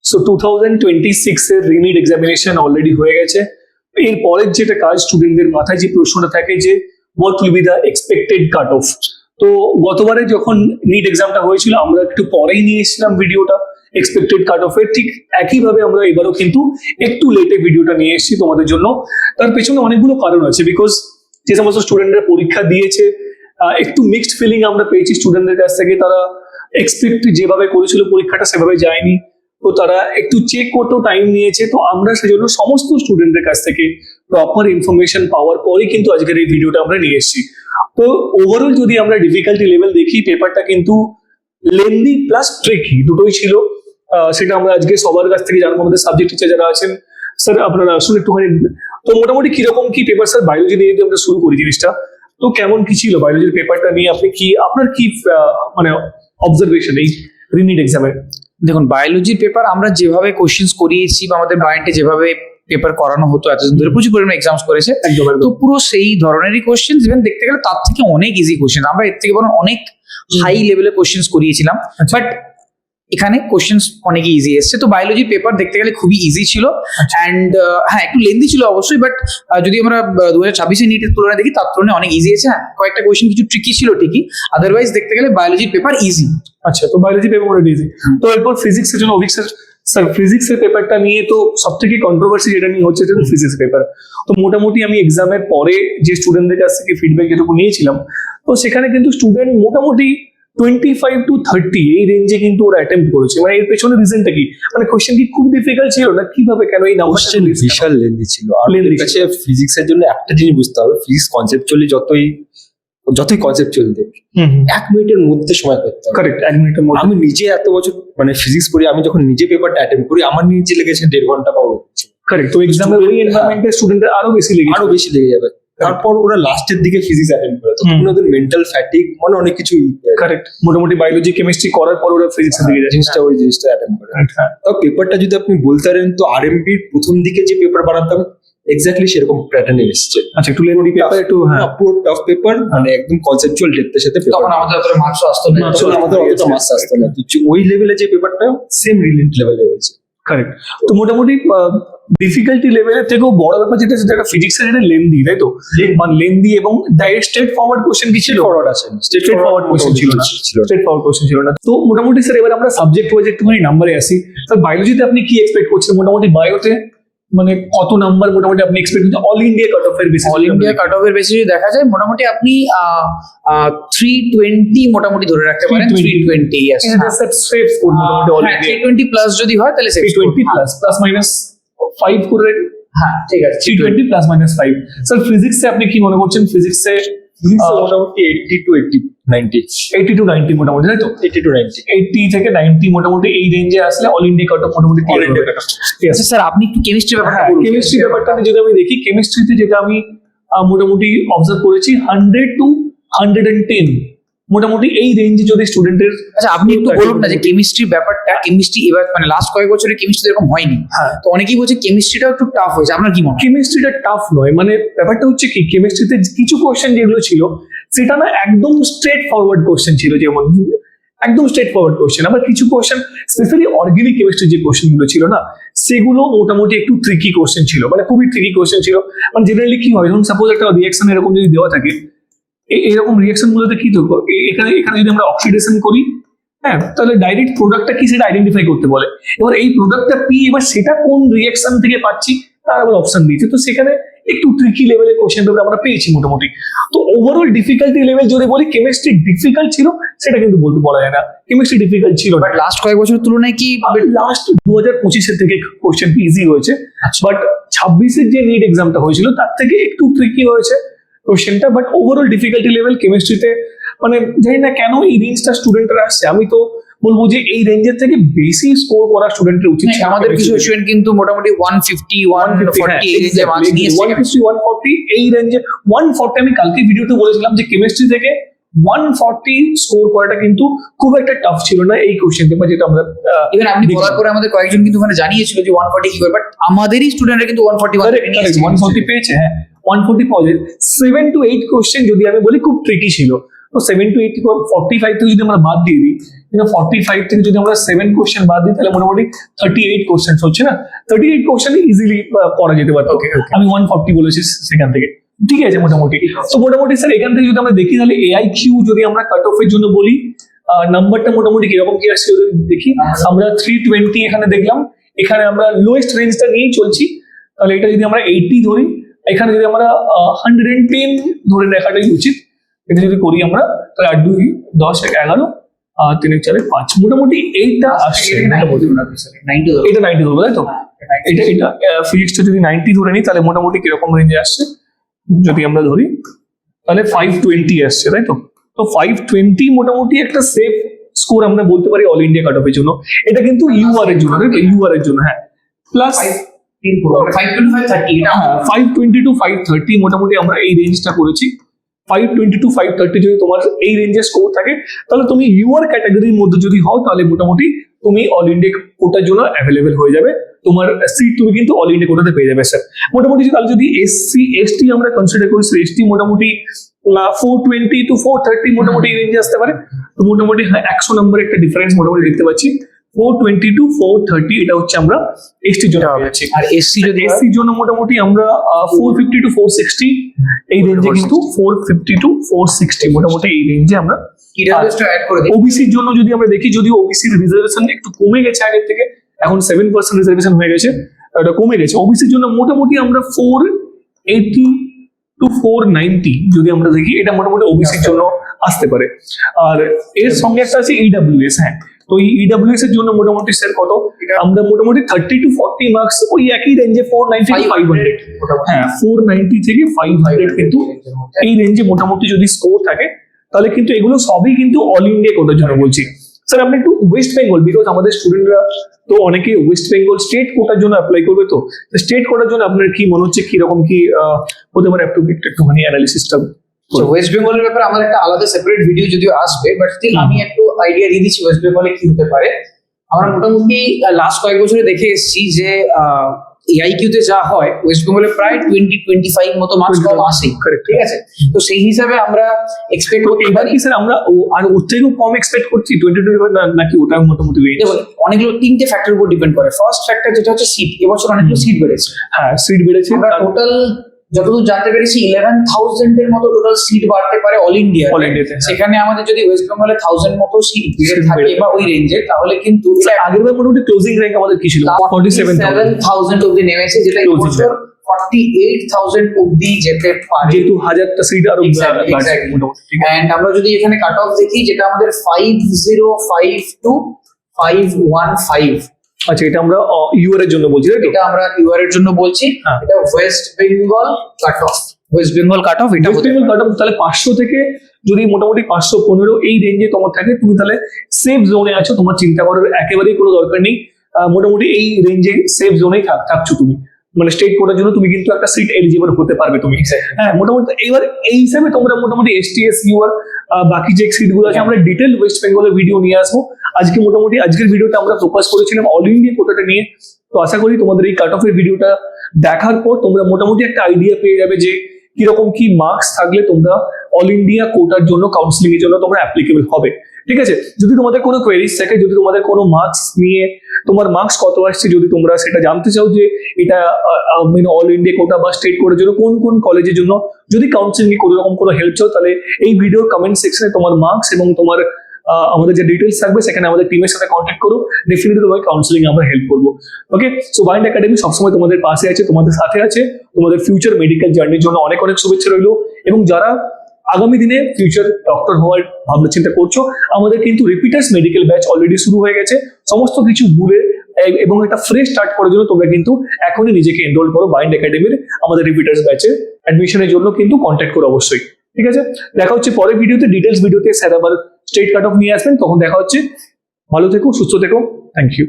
So 2026 এর রিনিট examination already হয়ে গেছে। এর পরের যেটা কাজ, স্টুডেন্টদের মাথায় যে প্রশ্নটা থাকে যে what will be the expected cut off. তো গতবারে যখন নিট এক্সামটা হয়েছিল আমরা একটু পরেই নিয়ে এসেছিলাম ভিডিওটা এক্সপেক্টেড কাট অফ এর, ঠিক একইভাবে আমরা এবারও কিন্তু একটু লেটে ভিডিওটা নিয়ে এসেছি তোমাদের জন্য। তার পেছনে অনেকগুলো কারণ আছে, বিকজ যে সমস্ত স্টুডেন্টরা পরীক্ষা দিয়েছে একটু মিক্সড ফিলিং আমরা পেয়েছি স্টুডেন্টদের কাছ থেকে। তারা এক্সপেক্ট যেভাবে করেছিল পরীক্ষাটা সেভাবে যায়নি, তো তারা একটু চেক করতেও টাইম নিয়েছে। তো আমরা সেজন্য সমস্ত স্টুডেন্টদের কাছ থেকে প্রপার ইনফরমেশন পাওয়ার পরেই কিন্তু আজকের এই ভিডিওটা আমরা নিয়ে এসেছি। তো ওভারঅল যদি আমরা ডিফিকাল্টি লেভেল দেখি, পেপারটা কিন্তু লেন্দি প্লাস ট্রিকি দুটোই ছিল। সেটা আমরা আজকে সবার কাছ থেকে জানবো, আমাদের সাবজেক্ট টিচার যারা আছেন। স্যার আপনারা আসলে একটুখানি, তো মোটামুটি কিরকম কি পেপার, স্যার বায়োলজি নিয়ে যদি আমরা শুরু করি জিনিসটা, তো কেমন কি ছিল বায়োলজির পেপারটা নিয়ে? আপনি কি, আপনার কি মানে অবজারভেশন এই রিনিট এক্সামে? দেখুন, বায়োলজির পেপার আমরা যেভাবে কোশ্চেন্স করিয়েছি বা আমাদের মাইন্ডে যেভাবে পেপার করানো হতো এতদিন ধরে, প্রচুর পরিমাণে এক্সামস করেছে, তো পুরো সেই ধরনেরই কোশ্চেন। ইভেন দেখতে গেলে তার থেকে অনেক ইজি কোশ্চেন, আমরা এর থেকে বরং অনেক হাই লেভেলের কোশ্চেন্স করিয়েছিলাম, বাট এখানে কোশ্চেন্স অনেক ইজি এসছে। তো বায়োলজির পেপার দেখতে গেলে খুবই ইজি ছিল, অ্যান্ড হ্যাঁ একটু লেন্দি ছিল অবশ্যই, বাট যদি আমরা 2026 নিটের তুলনায় দেখি তার তুলনায় অনেক ইজি আছে। হ্যাঁ, কয়েকটা কোশ্চেন কিছু ট্রিকি ছিল ঠিকই, আদারওয়াইজ দেখতে গেলে বায়োলজির পেপার ইজি। আচ্ছা, তো বায়োলজি পেপার মোটামুটি ইজি। তো এরপর ফিজিক্সের জন্য অভিক স্যার ফিজিক্সের পেপারটা নিয়ে তো সব থেকে কন্ট্রোভার্সি যেটা নিয়ে হচ্ছে সেটা ফিজিক্স পেপার। তো মোটামুটি আমি এক্সামের পরে যে স্টুডেন্টদের কাছ থেকে ফিডব্যাক যেটুকু নিয়েছিলাম, তো সেখানে কিন্তু স্টুডেন্ট মোটামুটি 25 to 30 এই রেঞ্জে কিন্তু ওরা অ্যাটেম্প্ট করেছে। মানে এর পেছনে রিজনটা কি? মানে কোশ্চেন কি খুব ডিফিকাল্ট ছিল না কিভাবে, কেন এই নাম্বারটা বিশাল লেন্দি ছিল? আমাদের কাছে ফিজিক্সের জন্য একটা জিনিস বুঝতে হবে, ফিজিক্স কনসেপচুয়ালি যতই কনসেপচুয়াল দেখ, 1 মিনিটের মধ্যে সময় করতে হবে। কারেক্ট, 1 মিনিটের মধ্যে। আমি নিজে এত বছর মানে ফিজিক্স পড়ি, আমি যখন নিজে পেপারটা অ্যাটেম্প করি আমার নিজে লেগেছে 1.5 ঘন্টা পাবো। কারেক্ট, তো এক্সামের ওই এনভায়রনমেন্টে স্টুডেন্টের আরো বেশি লেগে যাবে। তারপর ওরা লাস্টের দিকে ফিজিক্স অ্যাটেম্প করে, তখন ওদের মেন্টাল ফ্যাটিক মানে অনেক কিছু। কারেক্ট, মোটামুটি বায়োলজি কেমিস্ট্রি করার পর ওরা ফিজিক্সের দিকে যায়, ওই জিনিসটা অ্যাটেম্প করে। তো পেপারটা যদি আপনি বলতে পারেন, তো আরএমপি প্রথম দিকে যে পেপার বানাতাম এক্স্যাক্টলি সেরকম প্যাটার্নে এসেছে। আচ্ছা, একটু লেন্দি পেপার, একটু পুরো টাফ পেপার, মানে একদম কনসেপচুয়াল ডেপথের সাথে। তখন আমাদের অতটা মার্কস আসতো না, আমাদের অতটা মার্কস আসতো না। তো ওই লেভেলে যে পেপারটা সেম রিলেট লেভেলে হয়েছে। কারেক্ট, তো মোটামুটি ডিফিকাল্টি লেভেলের থেকেও বড় ব্যাপার যেটা সেটা ফিজিক্সের এটা লেন্দি, তাই তো? মানে লেন্দি এবং ডাইরেক্ট স্ট্রেট ফরওয়ার্ড কোশ্চেন কি ছিল? ফরওয়ার্ড আছে, স্ট্রেট ফরওয়ার্ড কোশ্চেন ছিল না, স্ট্রেট ফরওয়ার্ড কোশ্চেন ছিল না। তো মোটামুটি স্যার এবার আমরা সাবজেক্ট ওয়াইজ একটুখানি নাম্বারে আসি। স্যার বায়োলজিতে আপনি কি এক্সপেক্ট করছেন মোটামুটি বায়োতে, মানে কত নাম্বার মোটামুটি আপনি এক্সপেক্ট করছেন অল ইন্ডিয়া কাট অফ এর basis? All India cut off এর বেসিস যদি দেখা যায় মোটামুটি আপনি 320 মোটামুটি ধরে রাখতে পারেন। 320, यस, স্যার সেফ স্কোর মোটামুটি অল ইন্ডিয়া 320 প্লাস যদি হয় তাহলে 320 প্লাস মাইনাস 5 করে। হ্যাঁ ঠিক আছে, 320 প্লাস মাইনাস 5। স্যার ফিজিক্সে আপনি কি মনে করছেন? ফিজিক্সে মোটামুটি 80 to 90 80 to 90 মোটামুটি, তাই তো? 80 to 90, 80 থেকে 90 মোটামুটি এই রেঞ্জে আসলে অল ইন্ডিয়া কাট অফ মোটামুটি অল ইন্ডিয়া কাট অফ। আচ্ছা স্যার, আপনি একটু কেমিস্ট্রি ব্যাপারটা বলুন। কেমিস্ট্রি ব্যাপারটা যদি আমি দেখি, কেমিস্ট্রিতে যেটা আমি মোটামুটি অবজার্ভ করেছি 100 to 110 মোটামুটি এই রেঞ্জে যদি স্টুডেন্টের। আচ্ছা, আপনি একটু বলুন না যে কেমিস্ট্রি ব্যাপারটা, কেমিস্ট্রি এবার মানে লাস্ট কয়েক বছরে কেমিস্ট্রি এরকম হয়নি, তো অনেকেই বলছে কেমিস্ট্রিটাও একটু টাফ হয়েছে, আপনার কি মনে হয়? কেমিস্ট্রিটা টাফ নয়, মানে ব্যাপারটা হচ্ছে কি, কেমিস্ট্রিতে কিছু কোশ্চেন যেগুলো ছিল সেটা না একদম স্ট্রেট ফরওয়ার্ড কোশ্চেন ছিল, যেমন একদম স্ট্রেট ফরওয়ার্ড কোশ্চেন। আবার কিছু কোশ্চেন স্পেশালি অর্গানিক কেমিস্ট্রি যে কোশ্চেন গুলো ছিল না, সেগুলো মোটামুটি একটু ট্রিকি কোশ্চেন ছিল, মানে খুবই ট্রিকি কোশ্চেন ছিল। মানে জেনারেলি কি হয়, ধরুন সাপোজ একটা রিয়াকশন এরকম যদি দেওয়া থাকে, এরকম রিয়াকশন গুলোতে কি তো এখানে যদি আমরা অক্সিডেশন করি, হ্যাঁ, তাহলে ডাইরেক্ট প্রোডাক্টটা কি সেটা আইডেন্টিফাই করতে বলে। এবার এই প্রোডাক্টটা পি, এবার সেটা কোন রিয়াকশন থেকে পাচ্ছি তার আবার অপশন দিয়েছে। তো সেখানে একটু ট্রিকি লেভেলের কোশ্চেন পেপার আমরা পেয়েছি মোটামুটি। তো ওভারঅল ডিফিকাল্টি লেভেল যদি বলি কেমিস্ট্রি ডিফিকাল্ট ছিল, সেটা কিন্তু বলা যায় না কেমিস্ট্রি ডিফিকাল্ট ছিল। বাট লাস্ট কয়েক বছরের তুলনায় কি লাস্ট 2025 থেকে কোশ্চেন ইজি হয়েছে, বাট 26-এর যে নিট এক্সামটা হয়েছিল তার থেকে একটু ট্রিকি হয়েছে কোশ্চেনটা। বাট ওভারঅল ডিফিকাল্টি লেভেল কেমিস্ট্রিতে, মানে জানি না কেন এই রেঞ্জটা স্টুডেন্টরা আসছে। আমি তো বলবো যে এই রেঞ্জের থেকে বেশি স্কোর করা স্টুডেন্টের উচিত। আমাদের কিছু স্টুডেন্ট কিন্তু মোটামুটি 150 140 এই রেঞ্জে মার্কস নিয়ে 150 140 এই রেঞ্জে। 140 আমি কালকে ভিডিওতে বলেছিলাম যে কেমিস্ট্রি থেকে 140 স্কোর করাটা কিন্তু খুব একটা টাফ ছিল না এই কোশ্চেন পেপার, যেটা আমরা ইভেন আপনি বলার পরে আমাদের কয়েকজন কিন্তু মানে জানিয়েছিল যে 140 কি করে, বাট আমাদেরই স্টুডেন্টরা কিন্তু 140 পেয়েছে। হ্যাঁ, 140 পাওয়া যায়। 7 to 8 কোশ্চেন যদি আমি বলি খুব ট্রিকি ছিল। তো 7 to 8 45 থেকে যদি আমরা বাদ দিয়ে দিই, 45 থেকে যদি আমরা 7 কোশ্চেন বাদ দিই তাহলে মোটামুটি 38 কোশ্চেন হচ্ছে না, 38 কোশ্চেন ইজিলি করা যেতে পারতো। আমি 140 বলেছি সেখান থেকে, ঠিক আছে মোটামুটি। তো মোটামুটি স্যার এখান থেকে যদি আমরা দেখি তাহলে AIQ যদি আমরা কাট অফের জন্য বলি, নাম্বারটা মোটামুটি কিরকম কি আসছে যদি দেখি, আমরা 320 এখানে দেখলাম, এখানে আমরা লোয়েস্ট রেঞ্জটা নিয়েই চলছি, তাহলে এটা যদি আমরা 80 ধরি, এখানে যদি আমরা 110 ধরে রাখাটাই উচিত। এটা যদি করি আমরা তাহলে 8 2 10 1 11 3 4 5 মোটামুটি এইটা আসছে। এটা 90 ধরবো তাই তো, এটা ফিজিক্সটা যদি 90 ধরে নিই তাহলে মোটামুটি কিরকম রেঞ্জে আসছে যদি আমরা ধরি তাহলে 520 আসছে তাই তো। তো 520 মোটামুটি একটা সেফ স্কোর আমরা বলতে পারি অল ইন্ডিয়া কাট অফের জন্য। এটা কিন্তু UR এর জন্য তাই তো, UR এর জন্য। হ্যাঁ, প্লাস 520 to 530 মোটামুটি আমরা এই রেঞ্জটা করেছি। 520 to 530 যদি তোমার এই রেঞ্জে স্কোর থাকে তাহলে তুমি UR ক্যাটাগরির মধ্যে যদি হও তাহলে মোটামুটি তুমি অল ইন্ডিয়া কোটার জন্য অ্যাভেলেবেল হয়ে যাবে, তোমার সিট তুমি কিন্তু অল ইন্ডিয়া কোটাতে পেয়ে যাবে স্যার। মোটামুটি তাহলে যদি SC ST আমরা কনসিডার করি, ST মোটামুটি 420 to 430 মোটামুটি এই রেঞ্জে আসতে পারে। তো মোটামুটি 100 নম্বর একটা ডিফারেন্স মোটামুটি দেখতে পাচ্ছি। 420 to 430 এটা হচ্ছে আমরা ST জন্য পাচ্ছি। আর SC যদি SC জন্য মোটামুটি আমরা 450 to 460 এই রেঞ্জে, কিন্তু 450 to 460 মোটামুটি এই রেঞ্জে আমরা অ্যাড করে দিই। OBC র জন্য যদি আমরা দেখি, যদিও OBC র রিজার্ভেশন একটু কমে গেছে আগের থেকে, এখন 7% রিজার্ভেশন হয়ে গেছে, এটা কমে গেছে। OBC র জন্য মোটামুটি আমরা 480 to 490 যদি আমরা দেখি, এটা মোটামুটি OBC র জন্য আসতে পারে। আর এর সঙ্গে একটা আছে EWS। হ্যাঁ, তো এই EWS এর জন্য মোটামুটি স্যার কত, আমরা মোটামুটি 30 to 40 মার্কস ওই একই রেঞ্জে 490 to 500। হ্যাঁ, 490 থেকে 500 কিন্তু এই রেঞ্জে মোটামুটি যদি স্কোর থাকে তাহলে কিন্তু এগুলো সবই কিন্তু অল ইন্ডিয়া কোটার জন্য বলছি। স্যার আপনি একটু ওয়েস্ট বেঙ্গল, বিকজ আমাদের স্টুডেন্টরা তো অনেকে ওয়েস্ট বেঙ্গল স্টেট কোটার জন্য অ্যাপ্লাই করবে, তো স্টেট কোটার জন্য আপনার কি মনে হচ্ছে, কিরকম কি হতে পারে, একটুখানি অ্যানালিসিসটা। ওয়েস্ট বেঙ্গলের ব্যাপারে আমাদের একটা আলাদা সেপারেট ভিডিও যদিও আসবে, বাট স্টিল আমি একটু আইডিয়া দিয়ে দিচ্ছি ওয়েস্ট বেঙ্গলে কি হতে পারে। আমরা মোটামুটি লাস্ট কয়েক বছরে দেখে এসেছি যে AIQ তে যা হয় ওয়েস্ট বেঙ্গলে প্রায় 20-25 মতো মার্কস কম আসে, ঠিক আছে। তো সেই হিসাবে আমরা এক্সপেক্ট করতে এবার পারি কি স্যার আমরা আর ওর থেকেও কম এক্সপেক্ট করছি 20-25 নাকি ওটা মোটামুটি range? দেখুন, অনেকগুলো 3টে ফ্যাক্টর উপর ডিপেন্ড করে। ফার্স্ট ফ্যাক্টর যেটা হচ্ছে সিট, এবছর অনেকগুলো সিট বেড়েছে। হ্যাঁ, সিট বেড়েছে। আমরা টোটাল যতদূর জানতে পেরেছি 11,000 এর মতো টোটাল সিট বাড়তে পারে অল ইন্ডিয়া। All India-তে, হ্যাঁ। সেখানে আমাদের যদি ওয়েস্ট বেঙ্গলে 1000 মতো সিট বেড়ে থাকে বা ওই রেঞ্জে, তাহলে কিন্তু আগের বার মোটামুটি ক্লোজিং র্যাঙ্ক আমাদের কি ছিল, 47,000 অব্দি নেমেছে, যেটা Closing এবছর 48,000 অব্দি যেতে পারে, যেহেতু 1000টা সিট আরো Exactly, বাড়ছে exactly. মোটামুটি, ঠিক আছে। এন্ড আমরা যদি এখানে কাট অফ দেখি, যেটা আমাদের 505 to 515, আচ্ছা, এটা আমরা UR এর জন্য বলছি তাই তো? এটা আমরা ইউআর এর জন্য বলছি। হ্যাঁ। এটা West Bengal cut off, West Bengal cut off. এটা ওয়েস্ট বেঙ্গল কাট অফ তাহলে 500 থেকে যদি মোটামুটি 515 এই রেঞ্জে তোমার থাকে, তুমি তাহলে সেফ জোনে আছো, তোমার চিন্তা করার একেবারেই কোনো দরকার নেই। মোটামুটি এই রেঞ্জে সেফ জোনেই থাকছো তুমি, মানে স্টেট কোটার জন্য তুমি কিন্তু একটা সিট এলিজিবল হতে পারবে তুমি। হ্যাঁ, মোটামুটি এবার এই হিসাবে তোমরা মোটামুটি STS UR বাকি যে সিট গুলো আছে আমরা ডিটেল ওয়েস্ট বেঙ্গলের ভিডিও নিয়ে আসবো। আজকে মোটামুটি আজকের ভিডিওটা আমরা ফোকাস করেছিলাম অল ইন্ডিয়া কোটাটা নিয়ে। তো আশা করি তোমাদের এই কাট অফের ভিডিওটা দেখার পর তোমরা মোটামুটি একটা আইডিয়া পেয়ে যাবে যে কিরকম কি মার্কস থাকলে তোমরা অল ইন্ডিয়া কোটার জন্য কাউন্সিলিং এর জন্য তোমরা অ্যাপ্লিকেবল হবে, ঠিক আছে। যদি তোমাদের কোনো কোয়েরিজ থাকে, যদি তোমাদের কোনো মার্কস নিয়ে তোমার মার্কস কত আসছে যদি তোমরা সেটা জানতে চাও, যে এটা অল ইন্ডিয়া কোটা বা স্টেট কোটার জন্য কোন কোন কলেজের জন্য যদি কাউন্সিলিং কোনো রকম কোনো হেল্প চাও, তাহলে এই ভিডিওর কমেন্ট সেকশনে তোমার মার্কস এবং তোমার আমাদের যে ডিটেলস থাকবে সেখানে আমাদের টিমের সাথে কন্ট্যাক্ট করো, ডেফিনেটলি তোমাকে কাউন্সিলিং আমরা হেল্প করবো। ওকে, সো বাইন্ড একাডেমি সবসময় তোমাদের পাশে আছে, তোমাদের সাথে আছে, তোমাদের ফিউচার মেডিকেল জার্নির জন্য অনেক অনেক শুভেচ্ছা রইলো। এবং যারা আগামী দিনে ফিউচার ডক্টর হওয়ার ভাবনা চিন্তা করছো, আমাদের কিন্তু রিপিটার্স মেডিকেল ব্যাচ অলরেডি শুরু হয়ে গেছে। সমস্ত কিছু ভুলে এবং একটা ফ্রেশ স্টার্ট করার জন্য তোমরা কিন্তু এখনই নিজেকে এনরোল করো বাইন্ড একাডেমির আমাদের রিপিটার্স ব্যাচে। অ্যাডমিশনের জন্য কিন্তু কন্ট্যাক্ট করো অবশ্যই, ঠিক আছে। দেখা হচ্ছে পরের ভিডিওতে, ডিটেলস ভিডিওতে স্যার আবার স্টেট কাট অফ নিয়ে আসবেন, তখন দেখা হচ্ছে। ভালো থেকো, সুস্থ থেকো, থ্যাংক ইউ।